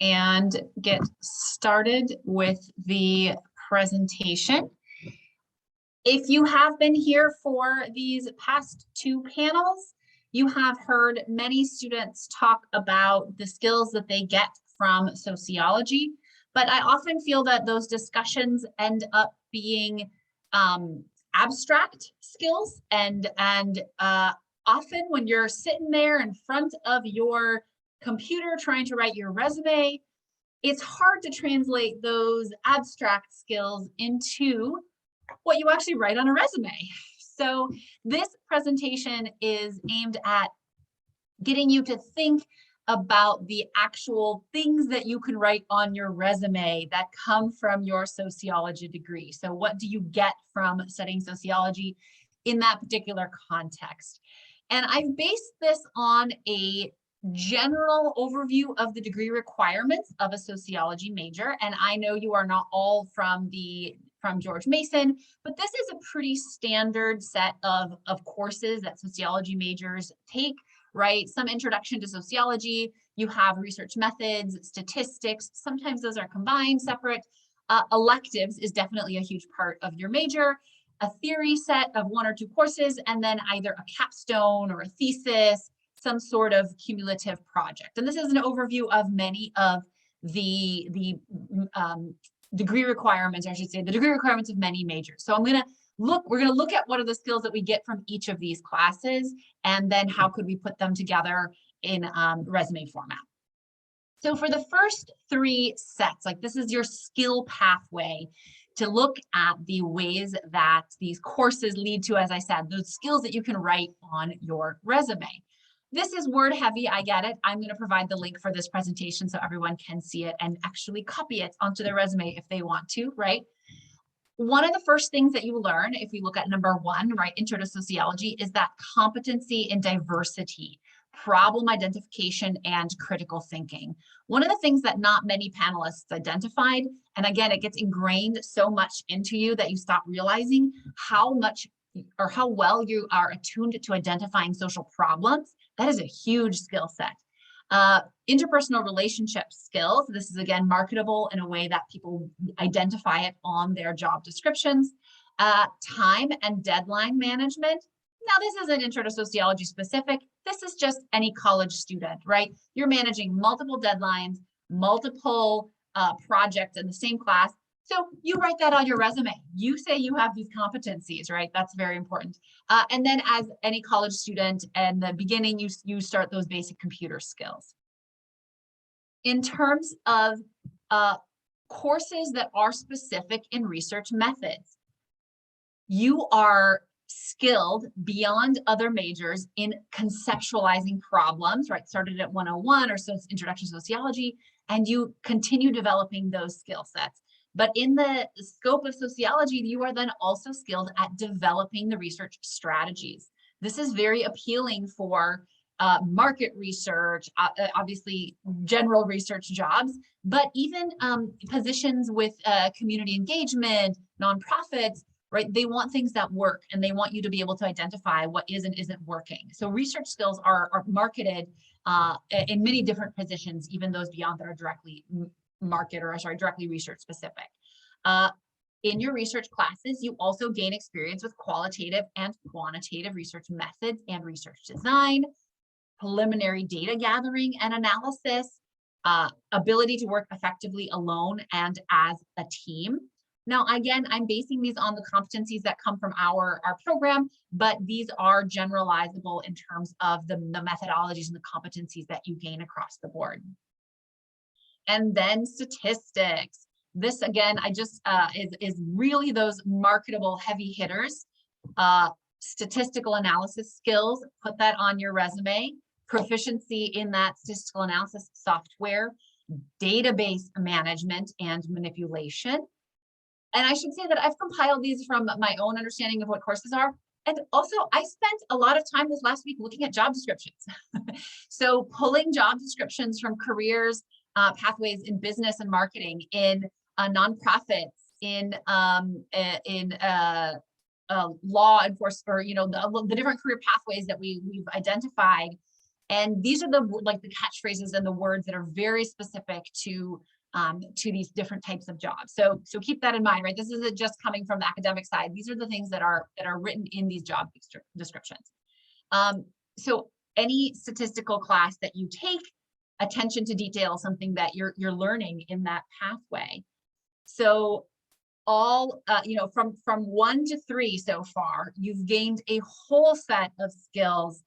and get started with the presentation. If you have been here for these past two panels, you have heard many students talk about the skills that they get from sociology, but I often feel that those discussions end up being abstract skills, and often when you're sitting there in front of your computer trying to write your resume, it's hard to translate those abstract skills into what you actually write on a resume. So this presentation is aimed at getting you to think about the actual things that you can write on your resume that come from your sociology degree. So what do you get from studying sociology in that particular context? And I've based this on a general overview of the degree requirements of a sociology major. And I know you are not all from George Mason, but this is a pretty standard set of courses that sociology majors take, right? Some introduction to sociology, you have research methods, statistics, sometimes those are combined, separate. Electives is definitely a huge part of your major, a theory set of one or two courses, and then either a capstone or a thesis, some sort of cumulative project. And this is an overview of many of the degree requirements, or I should say the degree requirements of many majors. So we're gonna look at what are the skills that we get from each of these classes, and then how could we put them together in resume format. So for the first three sets, like this is your skill pathway to look at the ways that these courses lead to, as I said, those skills that you can write on your resume. This is word heavy, I get it. I'm going to provide the link for this presentation so everyone can see it and actually copy it onto their resume if they want to, right? One of the first things that you learn, if we look at number one, right, Intro to Sociology, is that competency in diversity, problem identification, and critical thinking. One of the things that not many panelists identified, and again, it gets ingrained so much into you that you stop realizing how much or how well you are attuned to identifying social problems. That is a huge skill set. Interpersonal relationship skills. This is again marketable in a way that people identify it on their job descriptions. Time and deadline management. Now, this isn't Intro to Sociology specific. This is just any college student, right? You're managing multiple deadlines, multiple projects in the same class. So you write that on your resume. You say you have these competencies, right? That's very important. And then as any college student in the beginning, you start those basic computer skills. In terms of courses that are specific in research methods, you are skilled beyond other majors in conceptualizing problems, right? Started at 101 or so Introduction to Sociology, and you continue developing those skill sets. But in the scope of sociology, you are then also skilled at developing the research strategies. This is very appealing for market research, obviously general research jobs, but even positions with community engagement, nonprofits, right? They want things that work, and they want you to be able to identify what is and isn't working. So research skills are marketed in many different positions, even those beyond that are directly directly research specific. In your research classes, you also gain experience with qualitative and quantitative research methods and research design, preliminary data gathering and analysis, ability to work effectively alone and as a team. Now, again, I'm basing these on the competencies that come from our program, but these are generalizable in terms of the methodologies and the competencies that you gain across the board. And then statistics. This again, is really those marketable heavy hitters. Statistical analysis skills, put that on your resume. Proficiency in that statistical analysis software, database management and manipulation. And I should say that I've compiled these from my own understanding of what courses are. And also, I spent a lot of time this last week looking at job descriptions. So pulling job descriptions from careers, pathways in business and marketing, in nonprofits, in law enforcement, or the different career pathways that we've identified, And these are the catchphrases and the words that are very specific to these different types of jobs. So keep that in mind, right? This isn't just coming from the academic side. These are the things that are written in these job descriptions. So any statistical class that you take, attention to detail is something that you're learning in that pathway. So all, from 1 to 3 so far, you've gained a whole set of skills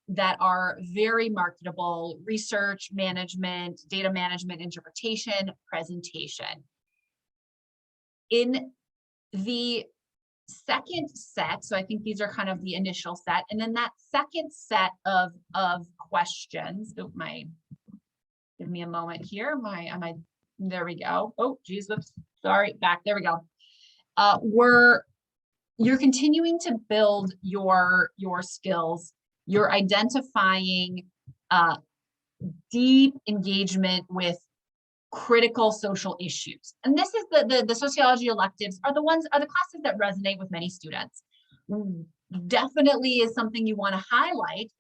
that are very marketable: research, management, data management, interpretation, presentation. In the second set, so I think these are kind of the initial set, and then that second set of questions, give me a moment here, there we go. Oh, geez, whoops, sorry, back, there we go. You're continuing to build your skills. You're identifying deep engagement with critical social issues. And this is the sociology electives are the classes that resonate with many students. Definitely is something you want to highlight: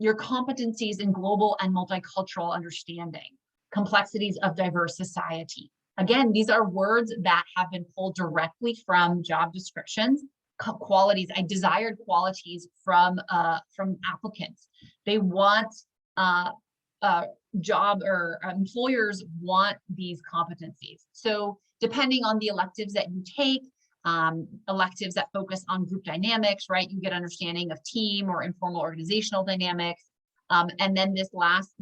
your competencies in global and multicultural understanding, complexities of diverse society. Again, these are words that have been pulled directly from job descriptions, qualities, desired qualities from applicants. They want employers want these competencies. So depending on the electives that you take, electives that focus on group dynamics, right? You get understanding of team or informal organizational dynamics. And then this last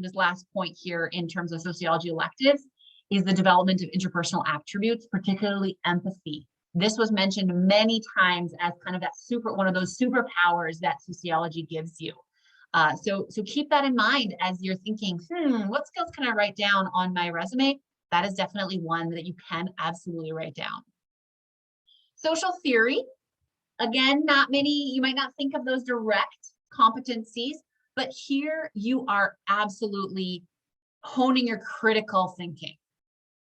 point here in terms of sociology electives is the development of interpersonal attributes, particularly empathy. This was mentioned many times as kind of one of those superpowers that sociology gives you. So keep that in mind as you're thinking, what skills can I write down on my resume? That is definitely one that you can absolutely write down. Social theory, again, you might not think of those direct competencies, but here you are absolutely honing your critical thinking.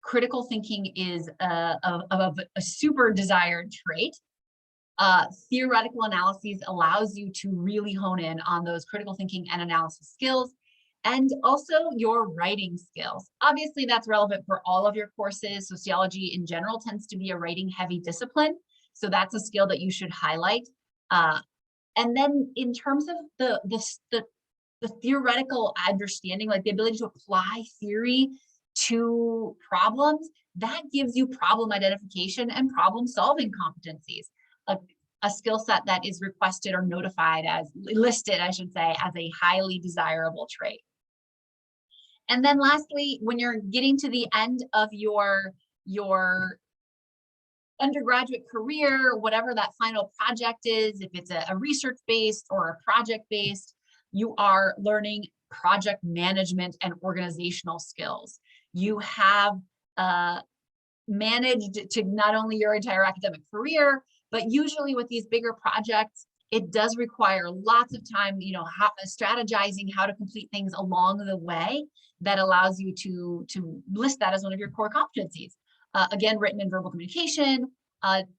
Critical thinking is a super desired trait. Theoretical analysis allows you to really hone in on those critical thinking and analysis skills, and also your writing skills. Obviously, that's relevant for all of your courses. Sociology in general tends to be a writing heavy discipline, so that's a skill that you should highlight. And then in terms of the theoretical understanding, like the ability to apply theory to problems, that gives you problem identification and problem solving competencies. A skill set that is requested or listed, I should say, as a highly desirable trait. And then lastly, when you're getting to the end of your undergraduate career, whatever that final project is, if it's a research-based or a project-based, you are learning project management and organizational skills. You have managed to not only your entire academic career, but usually with these bigger projects, it does require lots of time, strategizing how to complete things along the way that allows you to list that as one of your core competencies. Again, written and verbal communication,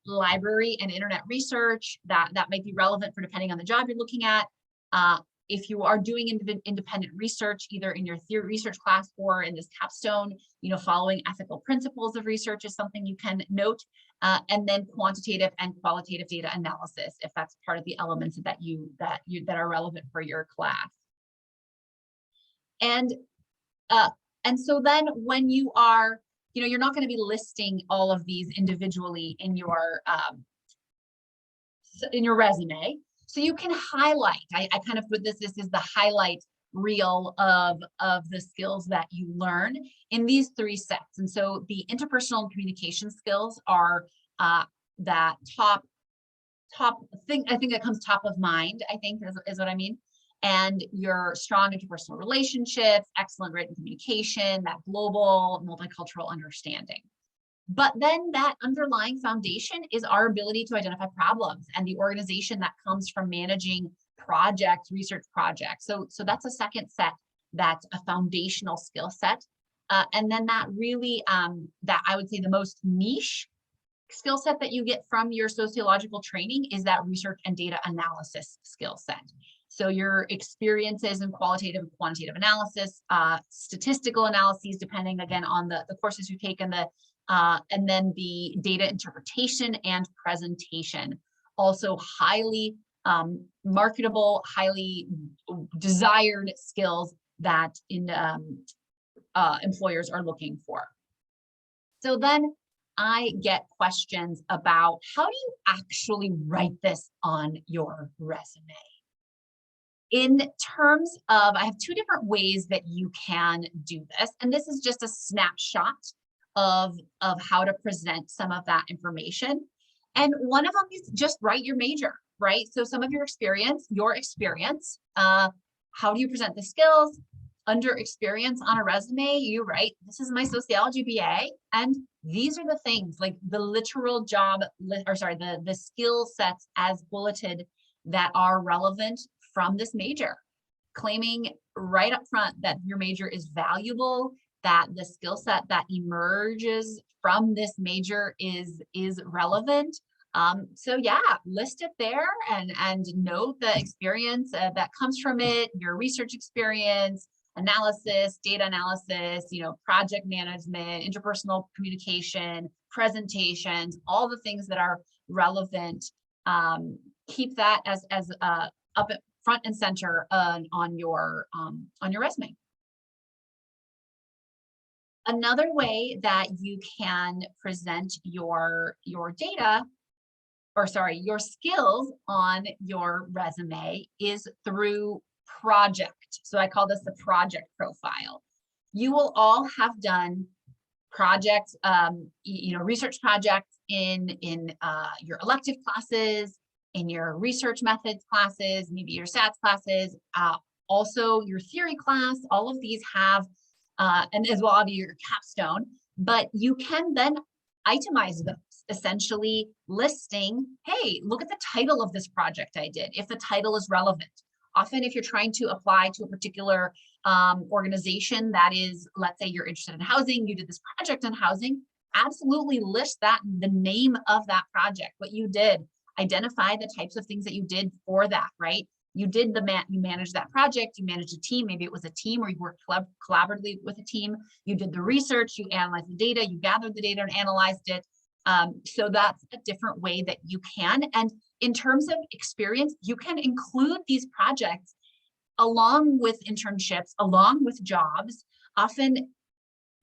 library and internet research, that might be relevant for depending on the job you're looking at. If you are doing independent research, either in your theory research class or in this capstone, following ethical principles of research is something you can note. And then quantitative and qualitative data analysis, if that's part of the elements that are relevant for your class. And so then when you are, you're not going to be listing all of these individually in your resume. So you can highlight, I kind of put this is the highlight reel of the skills that you learn in these 3 sets. And so the interpersonal and communication skills are that top thing, I think that comes top of mind, I think is what I mean. And your strong interpersonal relationships, excellent written communication, that global multicultural understanding. But then that underlying foundation is our ability to identify problems and the organization that comes from managing projects, research projects. So that's a second set, that's a foundational skill set. And then that really, that I would say the most niche skill set that you get from your sociological training is that research and data analysis skill set. So your experiences in qualitative and quantitative analysis, statistical analyses, depending again on the courses you take, and then the data interpretation and presentation. Also highly marketable, highly desired skills that employers are looking for. So then I get questions about, how do you actually write this on your resume? In terms of, I have two different ways that you can do this, and this is just a snapshot of how to present some of that information. And one of them is just write your major, right? So some of your experience, how do you present the skills? Under experience on a resume, you write, this is my sociology BA, and these are the things, like the literal job, the skill sets as bulleted that are relevant from this major, claiming right up front that your major is valuable, that the skill set that emerges from this major is relevant. So yeah, list it there and note the experience that comes from it, your research experience, analysis, data analysis, project management, interpersonal communication, presentations, all the things that are relevant. Keep that as up at front and center on your resume. Another way that you can present your data, your skills on your resume, is through project. So I call this the project profile. You will all have done projects, research projects in your elective classes, in your research methods classes, maybe your stats classes, also your theory class. All of these have, and as well as your capstone, but you can then itemize those, essentially listing, hey, look at the title of this project I did, if the title is relevant. Often if you're trying to apply to a particular organization that is, let's say you're interested in housing, you did this project on housing, absolutely list that, the name of that project, what you did, identify the types of things that you did for that, right? You did you managed that project, you managed a team, maybe it was a team or you worked collaboratively with a team, you did the research, you analyzed the data, you gathered the data and analyzed it. So that's a different way that you can. And in terms of experience, you can include these projects along with internships, along with jobs. Often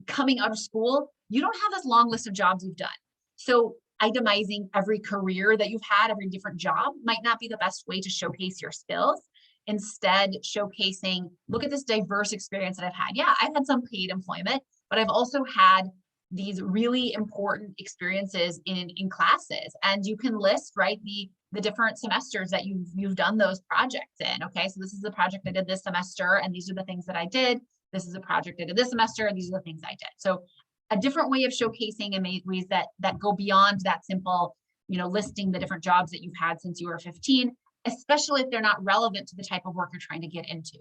coming out of school, you don't have this long list of jobs you've done. So itemizing every career that you've had, every different job, might not be the best way to showcase your skills. Instead, showcasing, look at this diverse experience that I've had. Yeah, I've had some paid employment, but I've also had these really important experiences in classes. And you can list, right, the different semesters that you've done those projects in. Okay, so this is the project I did this semester, and these are the things that I did. This is a project I did this semester, and these are the things I did. So a different way of showcasing in ways that go beyond that simple, listing the different jobs that you've had since you were 15, especially if they're not relevant to the type of work you're trying to get into.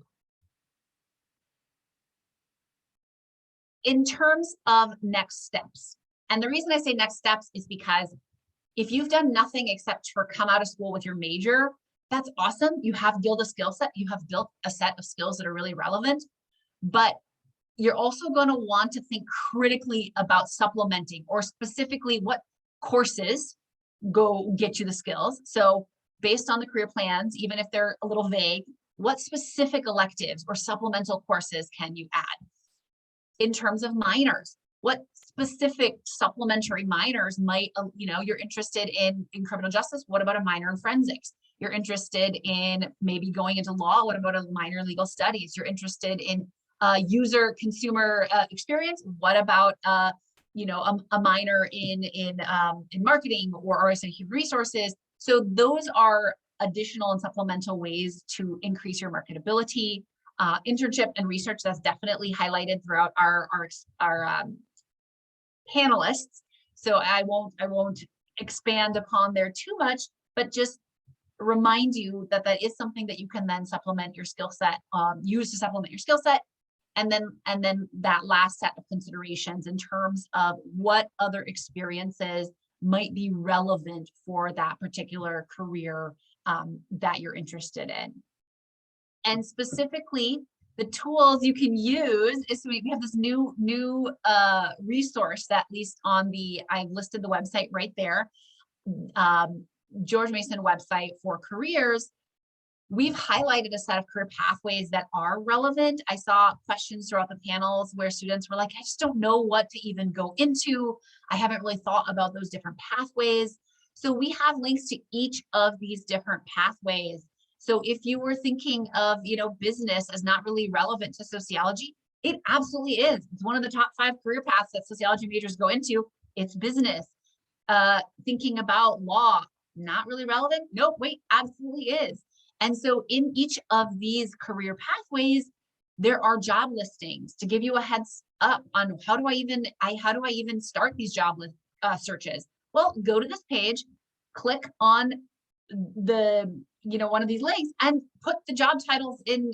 In terms of next steps, and the reason I say next steps is because if you've done nothing except for come out of school with your major, that's awesome. You have built a skill set, you have built a set of skills that are really relevant, but you're also going to want to think critically about supplementing, or specifically what courses go get you the skills. So based on the career plans, even if they're a little vague, what specific electives or supplemental courses can you add? In terms of minors, what specific supplementary minors might, you're interested in criminal justice, what about a minor in forensics? You're interested in maybe going into law, what about a minor in legal studies? You're interested in user consumer experience, what about a minor in marketing or human resources? So those are additional and supplemental ways to increase your marketability. Internship and research, that's definitely highlighted throughout our panelists. So I won't expand upon there too much, but just remind you that that is something that you can then supplement your skill set, use to supplement your skill set. And then that last set of considerations in terms of what other experiences might be relevant for that particular career that you're interested in. And specifically, the tools you can use is, we have this new resource that, at least on I've listed the website right there, George Mason website for careers. We've highlighted a set of career pathways that are relevant. I saw questions throughout the panels where students were like, I just don't know what to even go into. I haven't really thought about those different pathways. So we have links to each of these different pathways. So if you were thinking of, business as not really relevant to sociology, it absolutely is. It's one of the top 5 career paths that sociology majors go into. It's business. Thinking about law, not really relevant? Nope, wait, absolutely is. And so in each of these career pathways, there are job listings to give you a heads up on how do I even start these job searches. Well, go to this page, click on the one of these links, and put the job titles in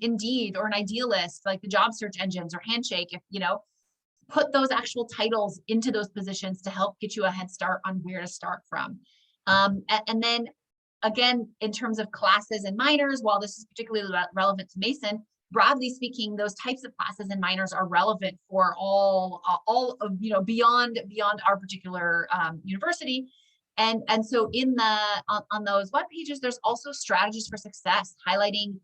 Indeed or an Idealist, like the job search engines, or Handshake. If put those actual titles into those positions to help get you a head start on where to start from. And then again, in terms of classes and minors, while this is particularly relevant to Mason, broadly speaking, those types of classes and minors are relevant for all of, beyond our particular university. And so on those web pages, there's also strategies for success, highlighting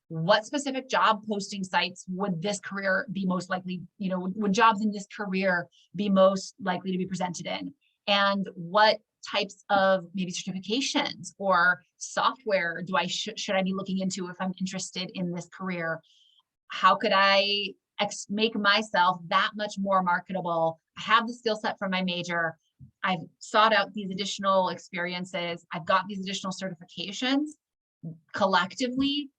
what specific job posting sites would this career be most likely, would jobs in this career be most likely to be presented in, and what types of maybe certifications or software should I be looking into if I'm interested in this career? How could I make myself that much more marketable? I have the skill set from my major. I've sought out these additional experiences. I've got these additional certifications. Collectively,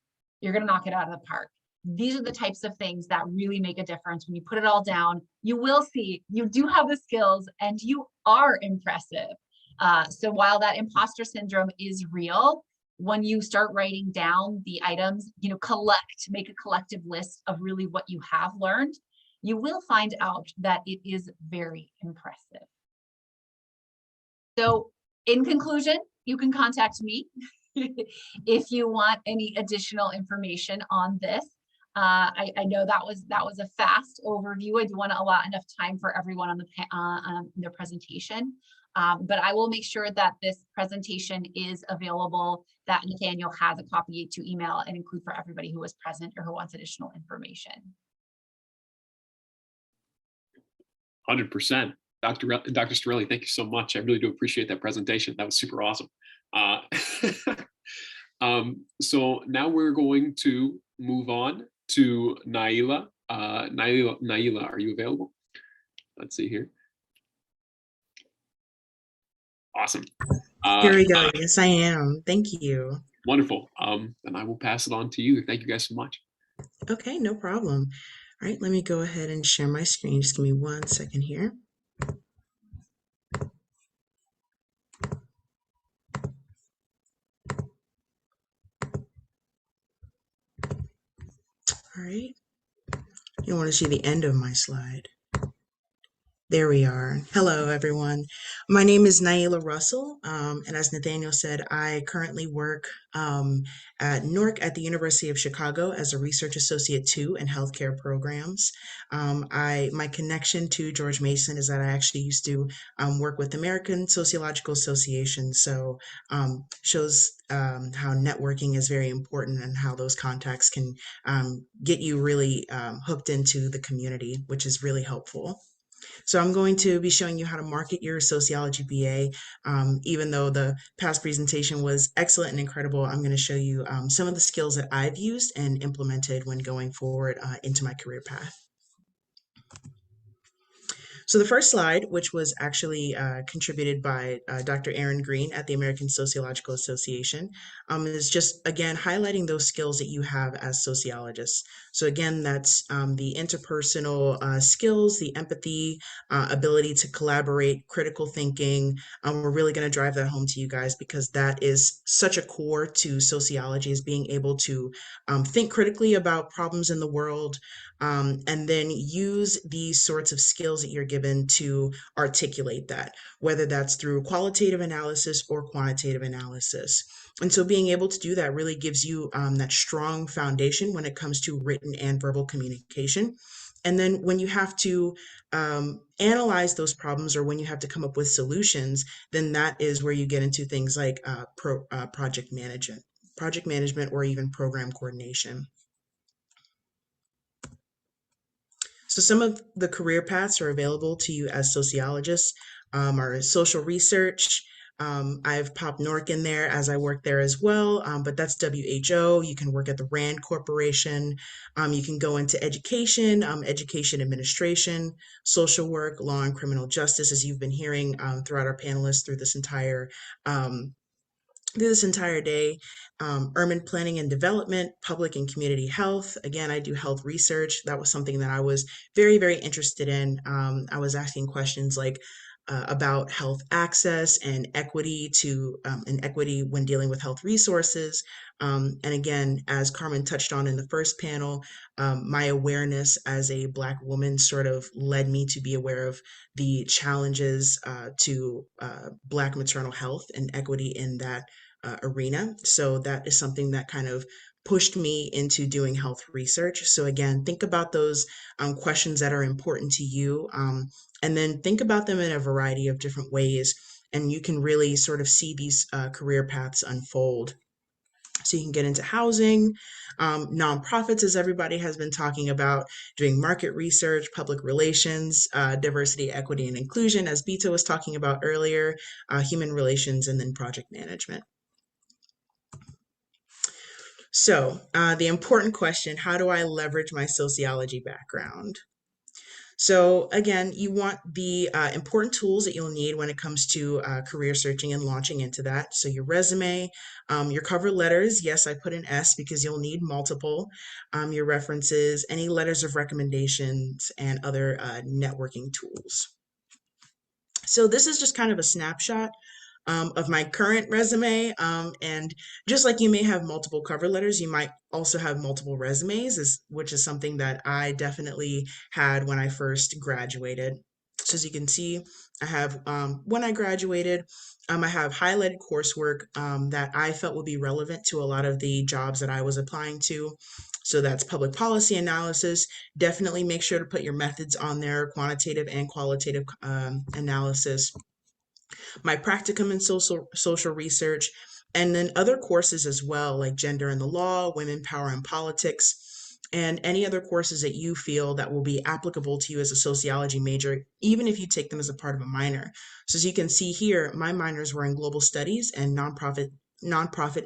you're going to knock it out of the park. These are the types of things that really make a difference. When you put it all down, you will see you do have the skills and you are impressive. So while that imposter syndrome is real, when you start writing down the items, make a collective list of really what you have learned, you will find out that it is very impressive. So in conclusion, you can contact me if you want any additional information on this. I know that was a fast overview. I do want to allow enough time for everyone on their presentation. But I will make sure that this presentation is available, that Nathaniel has a copy to email and include for everybody who was present or who wants additional information. 100%. Dr. Storelli, thank you so much. I really do appreciate that presentation. That was super awesome. So now we're going to move on to Nailah. Nailah, are you available? Let's see here. Awesome. Here we go. Yes, I am. Thank you. Wonderful. And I will pass it on to you. Thank you guys so much. Okay, no problem. All right, let me go ahead and share my screen. Just give me 1 second here. All right. You want to see the end of my slide. There we are. Hello, everyone. My name is Nailah Russell, and as Nathaniel said, I currently work at NORC at the University of Chicago as a research associate 2 in healthcare programs. My connection to George Mason is that I actually used to work with American Sociological Association, so shows how networking is very important and how those contacts can get you really hooked into the community, which is really helpful. So I'm going to be showing you how to market your sociology BA. Even though the past presentation was excellent and incredible, I'm going to show you some of the skills that I've used and implemented when going forward into my career path. So the first slide, which was actually contributed by Dr. Aaron Green at the American Sociological Association, is just, again, highlighting those skills that you have as sociologists. So again, that's the interpersonal skills, the empathy, ability to collaborate, critical thinking. We're really going to drive that home to you guys because that is such a core to sociology, is being able to think critically about problems in the world, and then use these sorts of skills that you're given to articulate that, whether that's through qualitative analysis or quantitative analysis. And so being able to do that really gives you that strong foundation when it comes to written and verbal communication. And then when you have to analyze those problems, or when you have to come up with solutions, then that is where you get into things like project management, or even program coordination. So some of the career paths are available to you as sociologists are social research. I've popped NORC in there as I work there as well, but that's WHO. You can work at the RAND Corporation. You can go into education, education administration, social work, law and criminal justice, as you've been hearing throughout our panelists through this entire day. Urban planning and development, public and community health. Again, I do health research. That was something that I was very, very interested in. I was asking questions like about health access and equity when dealing with health resources. And again, as Carmen touched on in the first panel, my awareness as a Black woman sort of led me to be aware of the challenges to Black maternal health and equity in that arena. So that is something that kind of pushed me into doing health research. So again, think about those questions that are important to you, and then think about them in a variety of different ways, and you can really sort of see these career paths unfold. So you can get into housing, nonprofits, as everybody has been talking about, doing market research, public relations, diversity, equity, and inclusion, as Bito was talking about earlier, human relations, and then project management. So the important question, how do I leverage my sociology background? So again, you want the important tools that you'll need when it comes to career searching and launching into that. So your resume, your cover letters, yes, I put an S because you'll need multiple, your references, any letters of recommendations, and other networking tools. So this is just kind of a snapshot of my current resume. And just like you may have multiple cover letters, you might also have multiple resumes, which is something that I definitely had when I first graduated. So as you can see, I have, when I graduated, I have highlighted coursework that I felt would be relevant to a lot of the jobs that I was applying to. So that's public policy analysis. Definitely make sure to put your methods on there, quantitative and qualitative analysis. My practicum in social research, and then other courses as well, like gender and the law, women, power, and politics, and any other courses that you feel that will be applicable to you as a sociology major, even if you take them as a part of a minor. So as you can see here, my minors were in global studies and nonprofit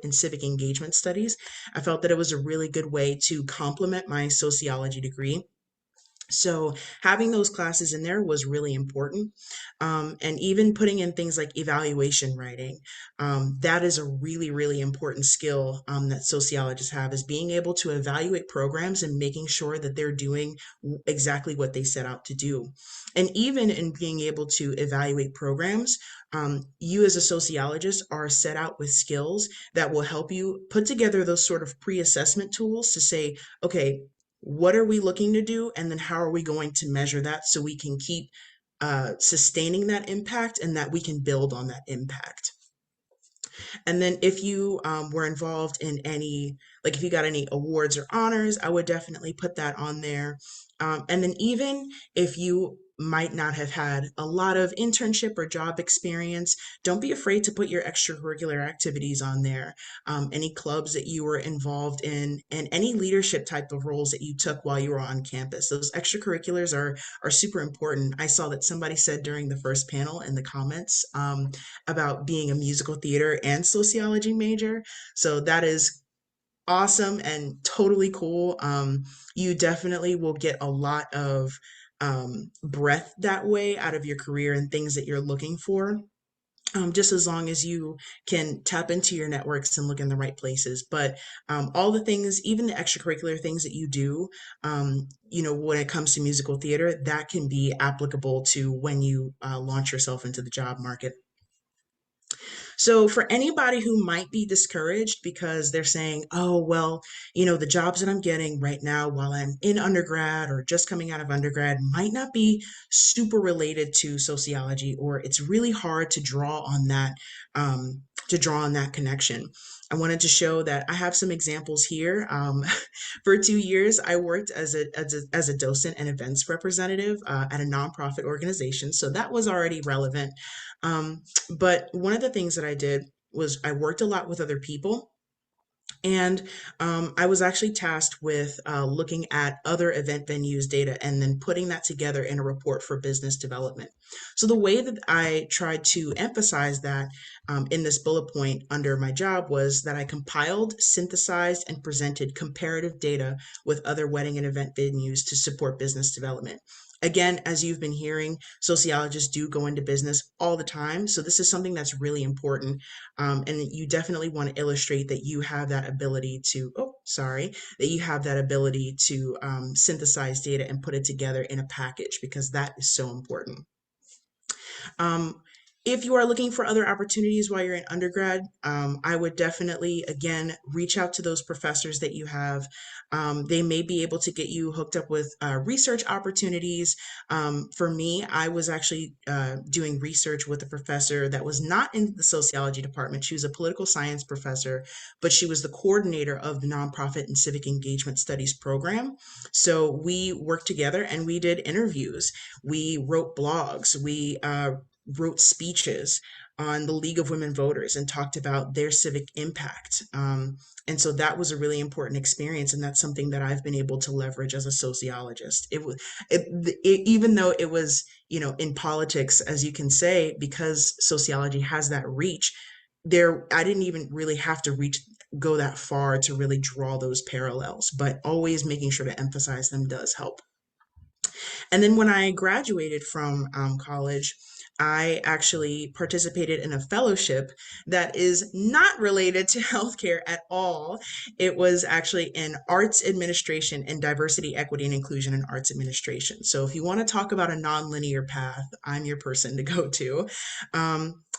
and civic engagement studies. I felt that it was a really good way to complement my sociology degree. So having those classes in there was really important. And even putting in things like evaluation writing, that is a really, really important skill that sociologists have, is being able to evaluate programs and making sure that they're doing exactly what they set out to do. And even in being able to evaluate programs, you as a sociologist are set out with skills that will help you put together those sort of pre-assessment tools to say, okay, what are we looking to do? And then how are we going to measure that so we can keep sustaining that impact and that we can build on that impact? And then if you were involved in any, like if you got any awards or honors, I would definitely put that on there. And then even if you might not have had a lot of internship or job experience, don't be afraid to put your extracurricular activities on there, any clubs that you were involved in, and any leadership type of roles that you took while you were on campus. Those extracurriculars are super important. I saw that somebody said during the first panel in the comments about being a musical theater and sociology major. So that is awesome and totally cool. You definitely will get a lot of breadth that way out of your career and things that you're looking for. Just as long as you can tap into your networks and look in the right places. But all the things, even the extracurricular things that you do, when it comes to musical theater, that can be applicable to when you launch yourself into the job market. So for anybody who might be discouraged because they're saying, oh, well, the jobs that I'm getting right now while I'm in undergrad or just coming out of undergrad might not be super related to sociology, or it's really hard to draw on that to draw on that connection. I wanted to show that I have some examples here. For 2 years, I worked as a docent and events representative at a nonprofit organization, so that was already relevant. But one of the things that I did was I worked a lot with other people. And I was actually tasked with looking at other event venues data and then putting that together in a report for business development. So the way that I tried to emphasize that in this bullet point under my job was that I compiled, synthesized, and presented comparative data with other wedding and event venues to support business development. Again, as you've been hearing, sociologists do go into business all the time. So this is something that's really important. And you definitely want to illustrate that you have that ability to, that you have that ability to synthesize data and put it together in a package, because that is so important. If you are looking for other opportunities while you're in undergrad, I would definitely, again, reach out to those professors that you have. They may be able to get you hooked up with research opportunities. For me, I was actually doing research with a professor that was not in the sociology department. She was a political science professor, but she was the coordinator of the nonprofit and civic engagement studies program. So we worked together and we did interviews. We wrote blogs. We wrote speeches on the League of Women Voters and talked about their civic impact. And so that was a really important experience. And that's something that I've been able to leverage as a sociologist. Even though it was, in politics, as you can say, because sociology has that reach, I didn't even really have to go that far to really draw those parallels, but always making sure to emphasize them does help. And then when I graduated from college, I actually participated in a fellowship that is not related to healthcare at all. It was actually in arts administration and diversity, equity, and inclusion in arts administration. So if you want to talk about a nonlinear path, I'm your person to go to.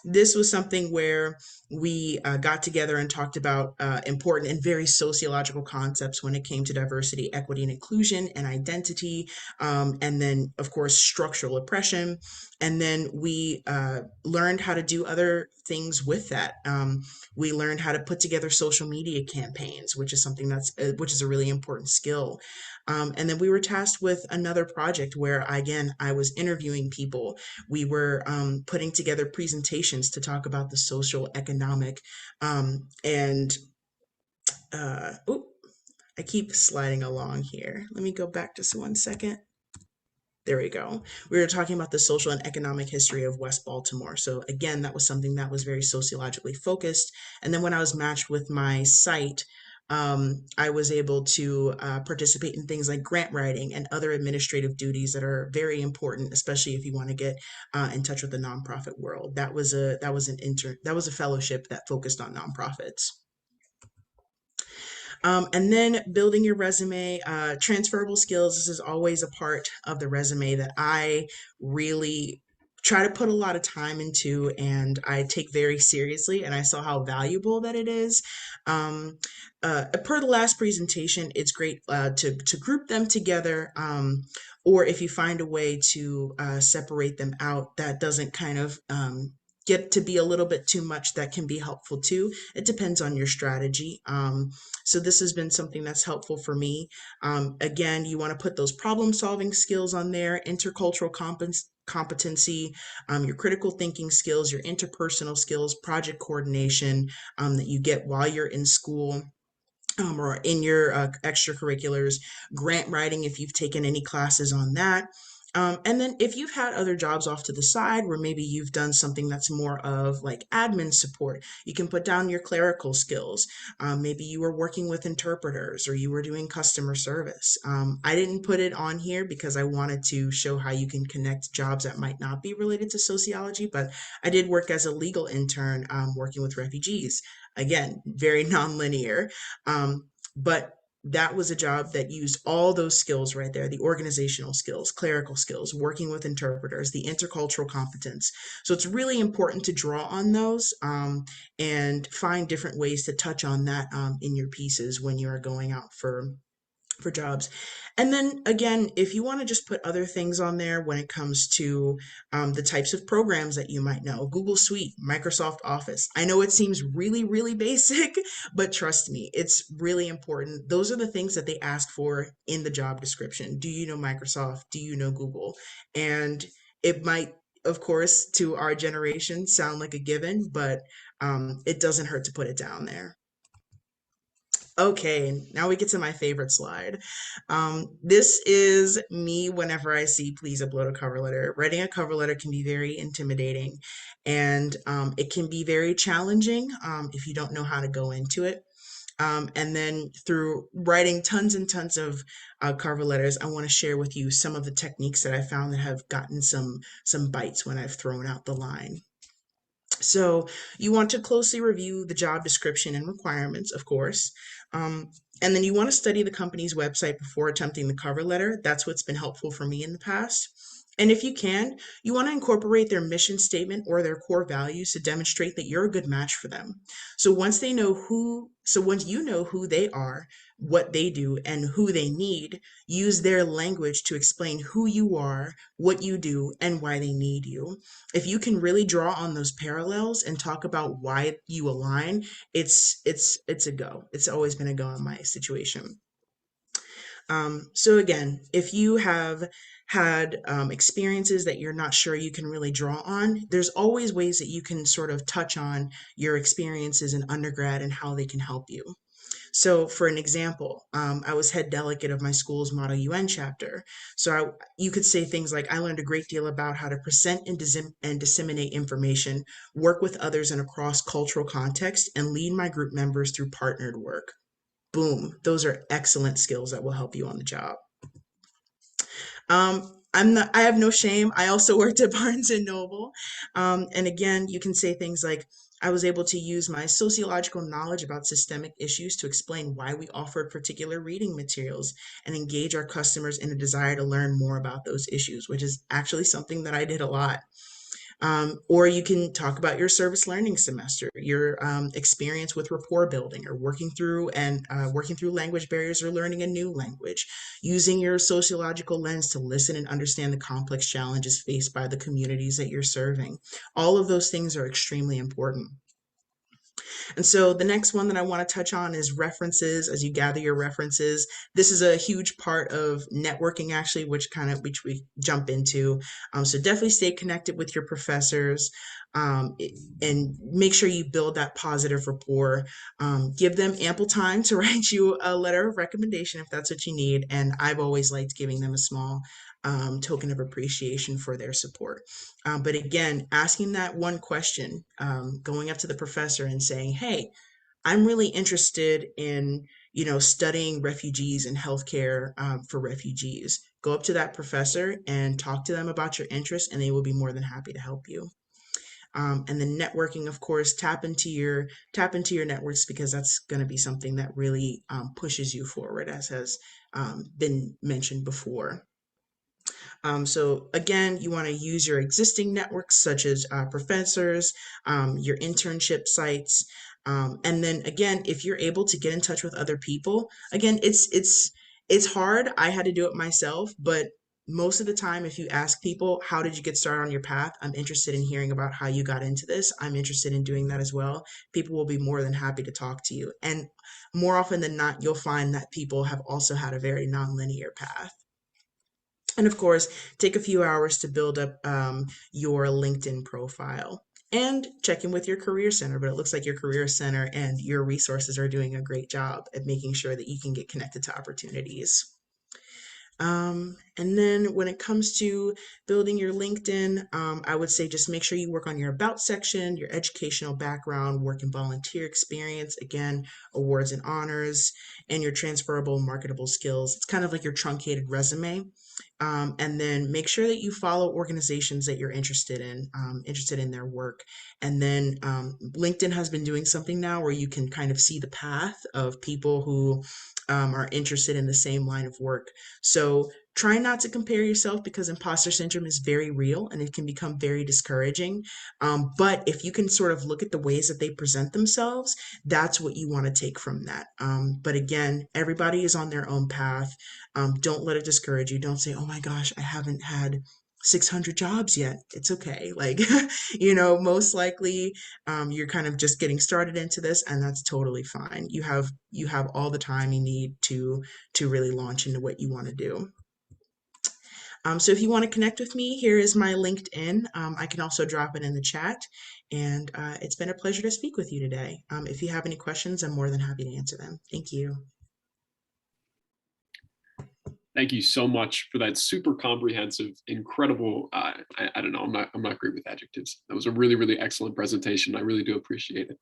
This was something where we got together and talked about important and very sociological concepts when it came to diversity, equity, and inclusion and identity. And then, of course, structural oppression. And then we learned how to do other things with that. We learned how to put together social media campaigns, which is something which is a really important skill. And then we were tasked with another project where, again, I was interviewing people. We were putting together presentations to talk about the social, economic, I keep sliding along here. Let me go back just 1 second. There we go. We were talking about the social and economic history of West Baltimore. So again, that was something that was very sociologically focused. And then when I was matched with my site, I was able to participate in things like grant writing and other administrative duties that are very important, especially if you want to get in touch with the nonprofit world. That was a fellowship that focused on nonprofits. And then building your resume, transferable skills. This is always a part of the resume that I really try to put a lot of time into, and I take very seriously, and I saw how valuable that it is. Per the last presentation, it's great to group them together, or if you find a way to separate them out, that doesn't kind of get to be a little bit too much, that can be helpful too. It depends on your strategy. So this has been something that's helpful for me. Again, you want to put those problem solving skills on there, intercultural competency, your critical thinking skills, your interpersonal skills, project coordination that you get while you're in school. Or in your extracurriculars, grant writing if you've taken any classes on that. And then if you've had other jobs off to the side where maybe you've done something that's more of like admin support, you can put down your clerical skills. Maybe you were working with interpreters or you were doing customer service. I didn't put it on here because I wanted to show how you can connect jobs that might not be related to sociology, but I did work as a legal intern working with refugees. Again, very nonlinear, but that was a job that used all those skills right there, the organizational skills, clerical skills, working with interpreters, the intercultural competence. So it's really important to draw on those and find different ways to touch on that in your pieces when you are going out for for jobs. And then again, if you want to just put other things on there when it comes to the types of programs that you might know, Google Suite, Microsoft Office. I know it seems really, really basic, but trust me, it's really important. Those are the things that they ask for in the job description. Do you know Microsoft? Do you know Google? And it might, of course, to our generation sound like a given, but it doesn't hurt to put it down there. Okay, now we get to my favorite slide. This is me whenever I see please upload a cover letter. Writing a cover letter can be very intimidating, and it can be very challenging if you don't know how to go into it. And then through writing tons and tons of cover letters, I want to share with you some of the techniques that I found that have gotten some bites when I've thrown out the line. So you want to closely review the job description and requirements, of course. And then you want to study the company's website before attempting the cover letter. That's what's been helpful for me in the past. And if you can, you want to incorporate their mission statement or their core values to demonstrate that you're a good match for them. So once you know who they are, what they do, and who they need, use their language to explain who you are, what you do, and why they need you. If you can really draw on those parallels and talk about why you align, it's a go. It's always been a go in my situation. So again, if you have had experiences that you're not sure you can really draw on, there's always ways that you can sort of touch on your experiences in undergrad and how they can help you. So for an example, I was head delegate of my school's Model UN chapter. So you could say things like, I learned a great deal about how to present and disseminate information, work with others in a cross-cultural context, and lead my group members through partnered work. Boom. Those are excellent skills that will help you on the job. I have no shame. I also worked at Barnes and Noble. And again, you can say things like, I was able to use my sociological knowledge about systemic issues to explain why we offered particular reading materials and engage our customers in a desire to learn more about those issues, which is actually something that I did a lot. Or you can talk about your service learning semester, your experience with rapport building, or working through language barriers or learning a new language, using your sociological lens to listen and understand the complex challenges faced by the communities that you're serving. All of those things are extremely important. And so the next one that I want to touch on is references. As you gather your references, this is a huge part of networking, actually, which we jump into. So definitely stay connected with your professors and make sure you build that positive rapport. Give them ample time to write you a letter of recommendation if that's what you need. And I've always liked giving them a small token of appreciation for their support. But again, asking that one question, going up to the professor and saying, hey, I'm really interested in, studying refugees and healthcare for refugees. Go up to that professor and talk to them about your interests, and they will be more than happy to help you. And then networking, of course, tap into your networks, because that's going to be something that really pushes you forward, as has been mentioned before. So again, you want to use your existing networks, such as professors, your internship sites. And then again, if you're able to get in touch with other people, again, it's hard. I had to do it myself, but most of the time, if you ask people, how did you get started on your path? I'm interested in hearing about how you got into this. I'm interested in doing that as well. People will be more than happy to talk to you. And more often than not, you'll find that people have also had a very nonlinear path. And of course, take a few hours to build up your LinkedIn profile and check in with your career center. But it looks like your career center and your resources are doing a great job at making sure that you can get connected to opportunities. And then when it comes to building your LinkedIn, I would say just make sure you work on your about section, your educational background, work and volunteer experience, again, awards and honors, and your transferable marketable skills. It's kind of like your truncated resume. And then make sure that you follow organizations that you're interested in their work. And then LinkedIn has been doing something now where you can kind of see the path of people who are interested in the same line of work. So try not to compare yourself because imposter syndrome is very real and it can become very discouraging. But if you can sort of look at the ways that they present themselves, that's what you want to take from that. But again, everybody is on their own path. Don't let it discourage you. Don't say, oh my gosh, I haven't had 600 jobs yet. It's okay. Like, most likely you're kind of just getting started into this, and that's totally fine. You have all the time you need to really launch into what you want to do. So if you want to connect with me, here is my LinkedIn. I can also drop it in the chat. And it's been a pleasure to speak with you today. If you have any questions, I'm more than happy to answer them. Thank you. Thank you so much for that super comprehensive, incredible. I don't know. I'm not great with adjectives. That was a really, really excellent presentation. I really do appreciate it.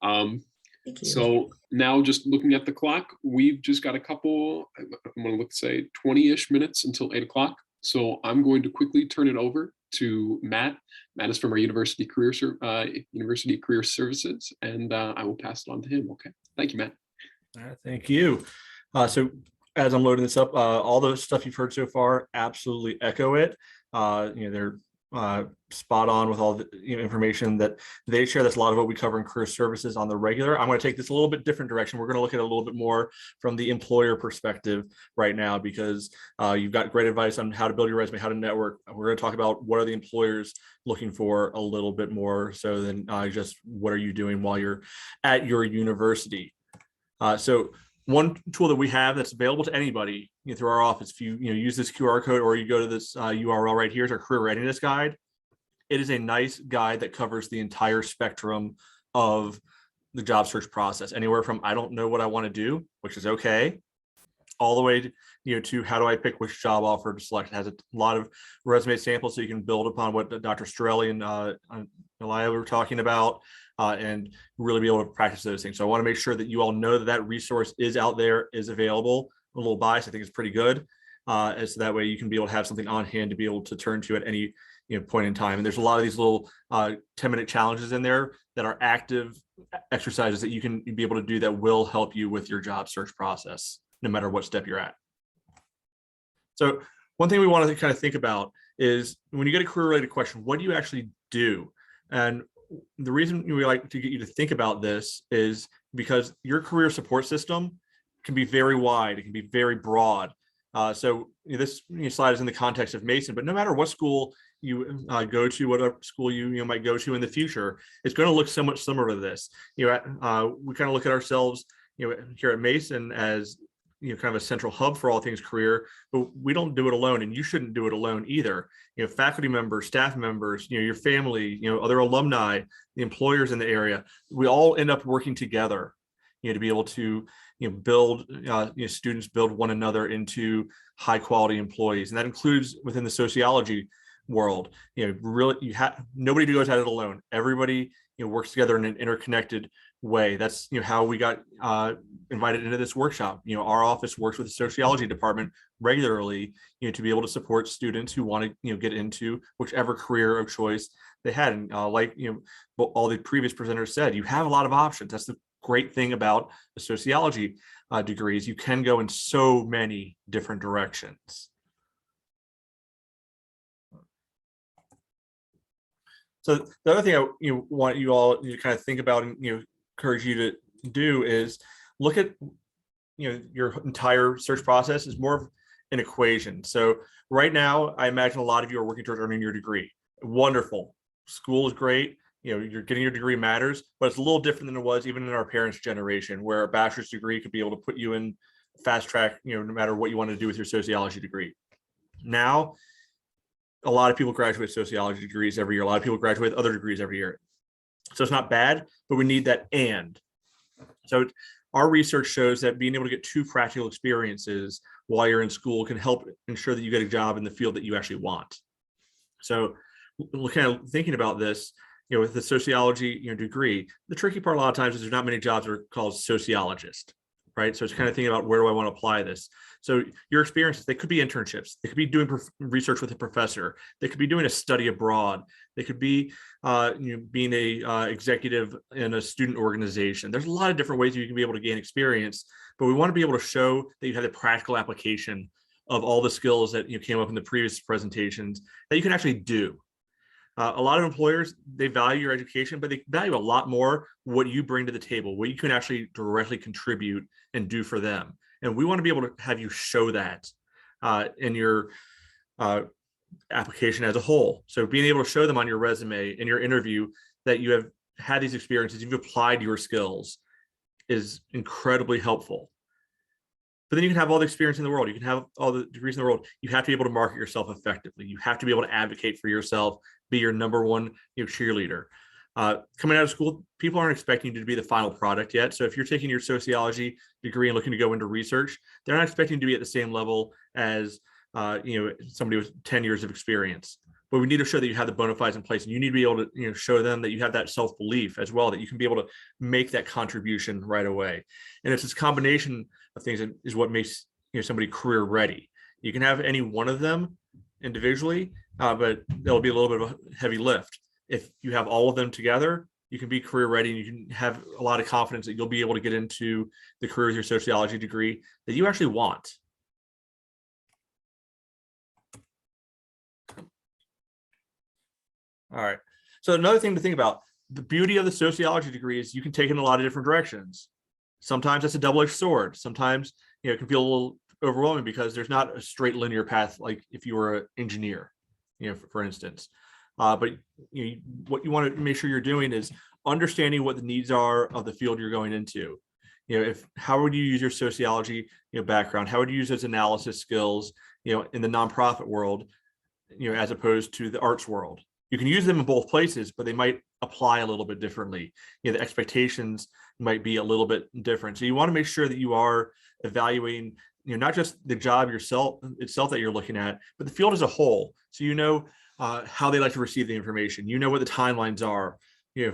Thank you. So now, just looking at the clock, we've just got a couple. I'm going to look, say 20-ish minutes until 8 o'clock. So I'm going to quickly turn it over to Matt. Matt is from our University Career Services, and I will pass it on to him. Okay. Thank you, Matt. All right, thank you. So as I'm loading this up, all the stuff you've heard so far, absolutely echo it. They're spot on with all the information that they share. That's a lot of what we cover in career services on the regular. I'm going to take this a little bit different direction. We're going to look at it a little bit more from the employer perspective right now, because you've got great advice on how to build your resume, how to network. We're going to talk about what are the employers looking for a little bit more so than just what are you doing while you're at your university. So one tool that we have that's available to anybody through our office, if you use this QR code or you go to this URL right here, is our career readiness guide. It is a nice guide that covers the entire spectrum of the job search process, anywhere from I don't know what I want to do, which is okay, all the way to how do I pick which job offer to select. It has a lot of resume samples so you can build upon what Dr. Storelli and Nailah were talking about. And really be able to practice those things. So I want to make sure that you all know that that resource is out there, is available. A little biased, I think it's pretty good. So that way you can be able to have something on hand to be able to turn to at any point in time. And there's a lot of these little 10-minute challenges in there that are active exercises that you can be able to do that will help you with your job search process, no matter what step you're at. So one thing we want to kind of think about is when you get a career-related question, what do you actually do? And the reason we like to get you to think about this is because your career support system can be very wide. It can be very broad. So this slide is in the context of Mason, but no matter what school you go to, whatever school you might go to in the future, it's going to look somewhat similar to this. We kind of look at ourselves here at Mason as kind of a central hub for all things career, but we don't do it alone, and you shouldn't do it alone either. Faculty members, staff members, your family, other alumni, the employers in the area, we all end up working together, to be able to, build, students build one another into high quality employees, and that includes within the sociology world. Really, nobody goes at it alone. Everybody, works together in an interconnected way. That's how we got invited into this workshop. Our office works with the sociology department regularly, to be able to support students who want to get into whichever career of choice they had. And like all the previous presenters said, you have a lot of options. That's the great thing about a sociology degree, is you can go in so many different directions. So the other thing I want you all to kind of think about and encourage you to do is look at your entire search process is more of an equation. So right now, I imagine a lot of you are working towards earning your degree. Wonderful. School is great. You're getting your degree matters, but it's a little different than it was even in our parents' generation, where a bachelor's degree could be able to put you in fast track, no matter what you want to do with your sociology degree. Now, a lot of people graduate sociology degrees every year. A lot of people graduate other degrees every year. So it's not bad, but we need that and. So our research shows that being able to get 2 practical experiences while you're in school can help ensure that you get a job in the field that you actually want. So kind of thinking about this, with the sociology degree, the tricky part a lot of times is there's not many jobs that are called sociologist, right? So it's kind of thinking about, where do I want to apply this? So your experiences, they could be internships. They could be doing research with a professor. They could be doing a study abroad. They could be being a executive in a student organization. There's a lot of different ways you can be able to gain experience, but we want to be able to show that you have the practical application of all the skills that came up in the previous presentations that you can actually do. A lot of employers, they value your education, but they value a lot more what you bring to the table, what you can actually directly contribute and do for them. And we want to be able to have you show that in your application as a whole. So being able to show them on your resume, in your interview, that you have had these experiences, you've applied your skills, is incredibly helpful. But then you can have all the experience in the world. You can have all the degrees in the world. You have to be able to market yourself effectively. You have to be able to advocate for yourself, be your number one cheerleader. Coming out of school, people aren't expecting you to be the final product yet. So if you're taking your sociology degree and looking to go into research, they're not expecting you to be at the same level as somebody with 10 years of experience. But we need to show that you have the bona fides in place, and you need to be able to show them that you have that self-belief as well, that you can be able to make that contribution right away. And it's this combination of things that is what makes somebody career ready. You can have any one of them individually, but there'll be a little bit of a heavy lift. If you have all of them together, you can be career ready, and you can have a lot of confidence that you'll be able to get into the career with your sociology degree that you actually want. All right. So another thing to think about, the beauty of the sociology degree is you can take it in a lot of different directions. Sometimes that's a double-edged sword. Sometimes it can feel a little overwhelming because there's not a straight linear path like if you were an engineer, for instance. But what you want to make sure you're doing is understanding what the needs are of the field you're going into. How would you use your sociology background? How would you use those analysis skills in the nonprofit world, as opposed to the arts world? You can use them in both places, but they might apply a little bit differently. The expectations might be a little bit different. So you want to make sure that you are evaluating, not just the job itself that you're looking at, but the field as a whole. So how they like to receive the information. What the timelines are,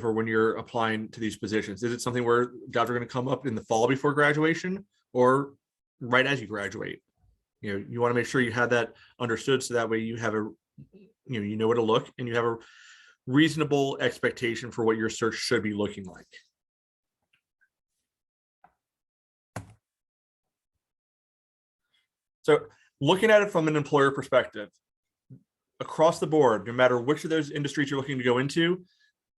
for when you're applying to these positions. Is it something where jobs are going to come up in the fall before graduation, or right as you graduate? You want to make sure you have that understood, so that way you have you know where to look, and you have a reasonable expectation for what your search should be looking like. So looking at it from an employer perspective, across the board, no matter which of those industries you're looking to go into,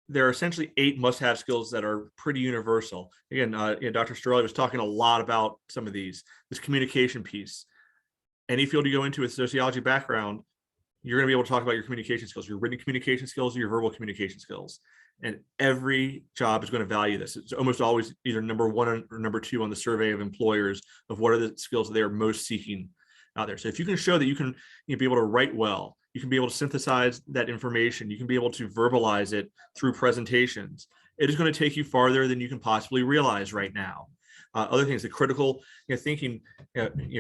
there are essentially 8 must-have skills that are pretty universal. Again, Dr. Storelli was talking a lot about some of these. This communication piece. Any field you go into with sociology background, you're going to be able to talk about your communication skills, your written communication skills, your verbal communication skills. And every job is going to value this. It's almost always either number 1 or number 2 on the survey of employers of what are the skills that they are most seeking out there. So if you can show that you can be able to write well, you can be able to synthesize that information, you can be able to verbalize it through presentations, it is going to take you farther than you can possibly realize right now. Other things, the critical thinking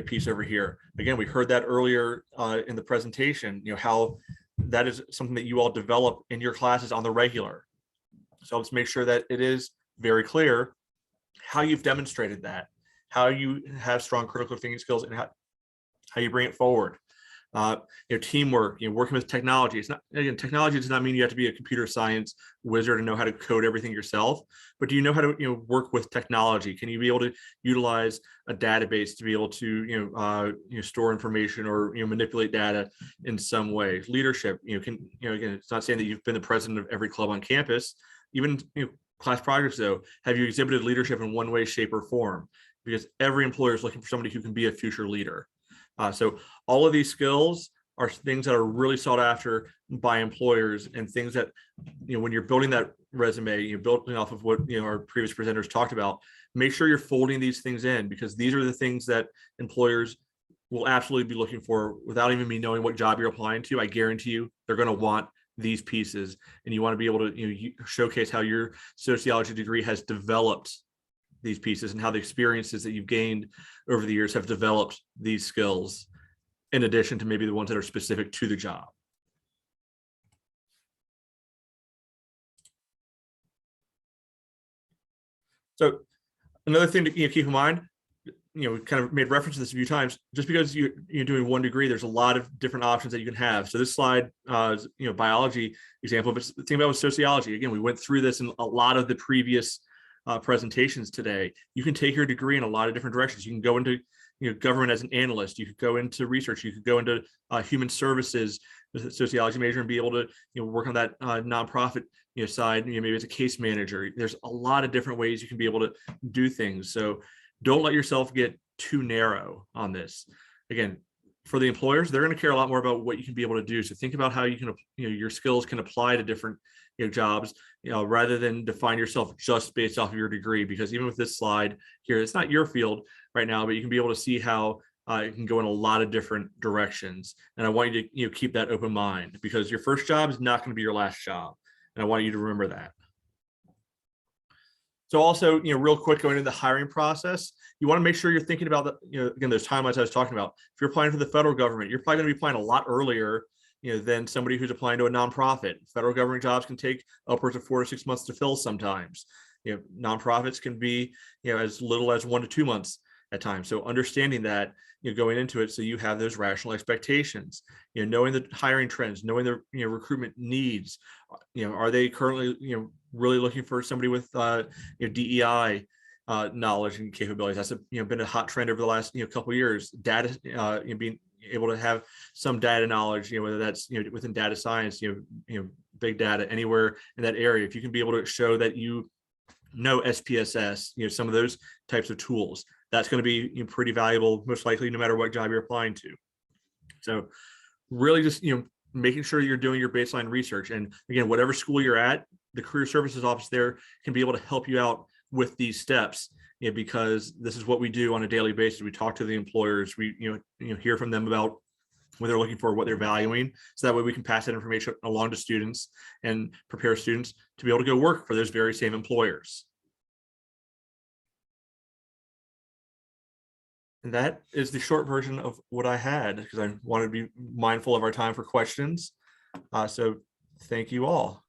piece over here. Again, we heard that earlier in the presentation, how that is something that you all develop in your classes on the regular. So let's make sure that it is very clear how you've demonstrated that, how you have strong critical thinking skills, and how you bring it forward. Teamwork, working with technology. It's not, again, technology does not mean you have to be a computer science wizard and know how to code everything yourself, but do you know how to work with technology? Can you be able to utilize a database to be able to store information or manipulate data in some way? Leadership, again, it's not saying that you've been the president of every club on campus. Even class projects, though, have you exhibited leadership in one way, shape, or form? Because every employer is looking for somebody who can be a future leader. So all of these skills are things that are really sought after by employers, and things that, when you're building that resume, you're building off of what our previous presenters talked about, make sure you're folding these things in, because these are the things that employers will absolutely be looking for without even me knowing what job you're applying to. I guarantee you they're going to want these pieces, and you want to be able to showcase how your sociology degree has developed these pieces, and how the experiences that you've gained over the years have developed these skills, in addition to maybe the ones that are specific to the job. So another thing to keep in mind, we kind of made reference to this a few times, just because you're doing one degree, there's a lot of different options that you can have. So this slide, biology example, but think about with sociology. Again, we went through this in a lot of the previous presentations today. You can take your degree in a lot of different directions. You can go into government as an analyst. You could go into research. You could go into human services, the sociology major, and be able to work on that nonprofit side. Maybe as a case manager. There's a lot of different ways you can be able to do things. So don't let yourself get too narrow on this. Again, for the employers, they're going to care a lot more about what you can be able to do. So think about how you can, your skills can apply to different jobs, rather than define yourself just based off of your degree. Because even with this slide here, it's not your field right now, but you can be able to see how it can go in a lot of different directions. And I want you to keep that open mind, because your first job is not going to be your last job. And I want you to remember that. So also, real quick, going into the hiring process, you want to make sure you're thinking about the, again, those timelines I was talking about. If you're applying for the federal government, you're probably going to be applying a lot earlier, than somebody who's applying to a nonprofit. Federal government jobs can take upwards of 4 to 6 months to fill sometimes. Nonprofits can be, as little as 1 to 2 months at times. So understanding that, going into it, so you have those rational expectations, knowing the hiring trends, knowing the recruitment needs. Are they currently really looking for somebody with DEI knowledge and capabilities? That's been a hot trend over the last couple of years. Data, being able to have some data knowledge, whether that's within data science, big data, anywhere in that area. If you can be able to show that SPSS, some of those types of tools, that's going to be pretty valuable, most likely, no matter what job you're applying to. So really just, making sure you're doing your baseline research. And again, whatever school you're at, the career services office there can be able to help you out with these steps, because this is what we do on a daily basis. We talk to the employers, we, hear from them about what they're looking for, what they're valuing. So that way we can pass that information along to students and prepare students to be able to go work for those very same employers. And that is the short version of what I had, because I wanted to be mindful of our time for questions. So thank you all.